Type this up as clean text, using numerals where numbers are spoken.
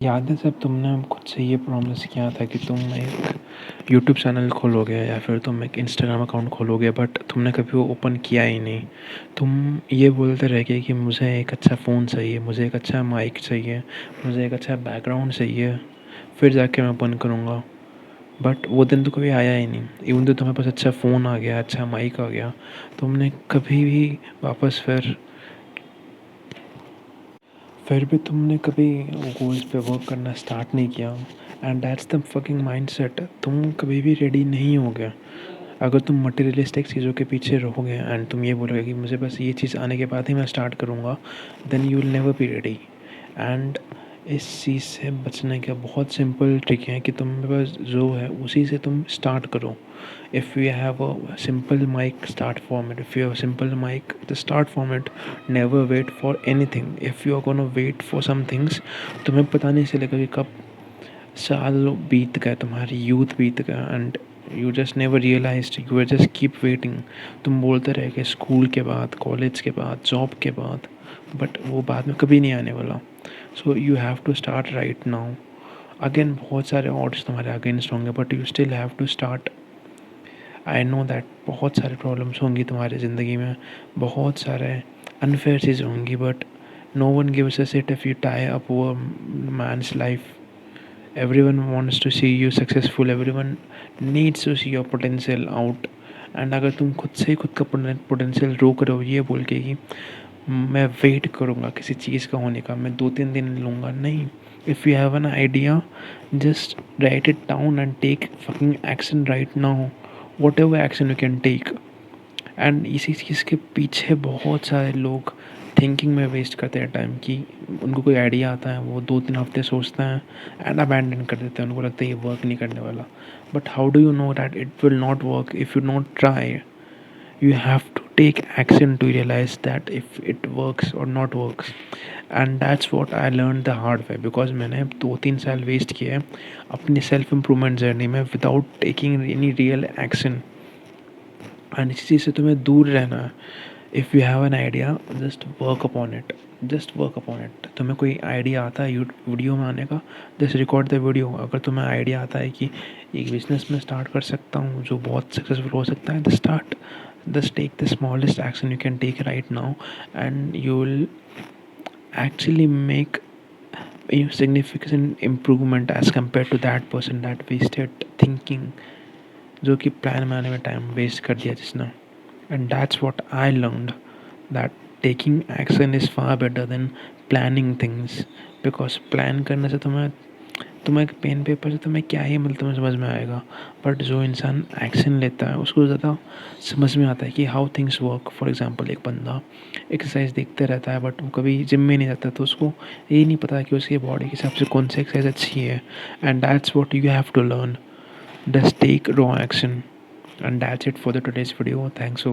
याद है जब तुमने खुद से ये प्रॉमिस किया था कि तुम एक यूट्यूब चैनल खोलोगे या फिर तुम एक इंस्टाग्राम अकाउंट खोलोगे, बट तुमने कभी वो ओपन किया ही नहीं। तुम ये बोलते रह गए कि मुझे एक अच्छा फ़ोन चाहिए, मुझे एक अच्छा माइक चाहिए, मुझे एक अच्छा बैकग्राउंड चाहिए, फिर जाके मैं ओपन करूँगा। बट वो दिन तो कभी आया ही नहीं। इवन तो तुम्हारे पास अच्छा फ़ोन आ गया, अच्छा माइक आ गया, तुमने कभी भी वापस फिर भी तुमने कभी गोल्स पे वर्क करना स्टार्ट नहीं किया। And that's the fucking mindset. तुम कभी भी रेडी नहीं होगे। अगर तुम मटेरियलिस्टिक चीज़ों के पीछे रहोगे एंड तुम ये बोलोगे कि मुझे बस ये चीज़ आने के बाद ही मैं स्टार्ट करूँगा, then you will never be ready. And इस चीज़ से बचने का बहुत सिंपल ट्रिक है कि तुम्हारे पास जो है उसी से तुम स्टार्ट करो। If you have a simple mic, start from it. If you have a simple mic, just start from it. Never wait for anything. If you are gonna wait for some things, तुम्हें पता नहीं चलेगा कि कब साल बीत गए, तुम्हारी यूथ बीत गया, and you just never realise, you are just keep waiting. तुम बोलते रह गए स्कूल के बाद, कॉलेज के बाद, जॉब के बाद, बट वो बाद में कभी नहीं आने वाला। So you have to start right now. Again बहुत सारे ऑड्स तुम्हारे अगेंस्ट होंगे, but you still have to start. I know that बहुत सारे प्रॉब्लम्स होंगी तुम्हारी ज़िंदगी में, बहुत सारे अनफेयर चीज़ें होंगी, but no one gives a shit if you tie up वो man's life. Everyone wants to see you successful, everyone needs to see your potential out। And अगर तुम खुद से ही खुद का पोटेंशियल रोक रहे हो ये बोल के कि मैं वेट करूँगा किसी चीज़ का होने का, मैं 2-3 दिन लूँगा, नहीं। If you have an idea, just write it down and take fucking action right now. Whatever action you can take. And इसी चीज़ के पीछे बहुत सारे लोग थिंकिंग में वेस्ट करते हैं टाइम, कि उनको कोई आइडिया आता है, वो 2-3 हफ्ते सोचते हैं एंड अबैंडन कर देते हैं। उनको लगता है ये वर्क नहीं करने वाला। But how do you know that it will not work if you not try? You have to take action to realize that if it works or not works। And that's what I learned the hard way, because मैंने 2-3 साल waste किए अपनी self improvement journey में without taking any real action. And इसी चीज़ से तुम्हें दूर रहना है। If you have an idea, just work upon it. Just work upon it. तुम्हें कोई आइडिया आता है वीडियो में आने का, जस्ट रिकॉर्ड द वीडियो। अगर तुम्हें आइडिया आता है कि एक बिजनेस में स्टार्ट कर सकता हूँ जो बहुत सक्सेसफुल हो सकता है, start. Just take the smallest action you can take right now, and you will actually make a significant improvement as compared to that person that wasted thinking, जो कि प्लान बनाने में टाइम वेस्ट कर दिया जिसने। And that's what I learned, that taking action is far better than planning things. Because plan करने से तुम्हें पेन पेपर से तुम्हें क्या ही मतलब तुम्हें समझ में आएगा, बट जो इंसान एक्शन लेता है उसको ज़्यादा समझ में आता है कि how things work. For example एक बंदा एक्सरसाइज देखते रहता है बट वो कभी जिम में नहीं जाता, तो उसको ये नहीं पता कि उसकी बॉडी के हिसाब से कौन सी एक्सरसाइज अच्छी है। And that's what you have to learn. Just take raw action, and that's it for the today's video. Thanks for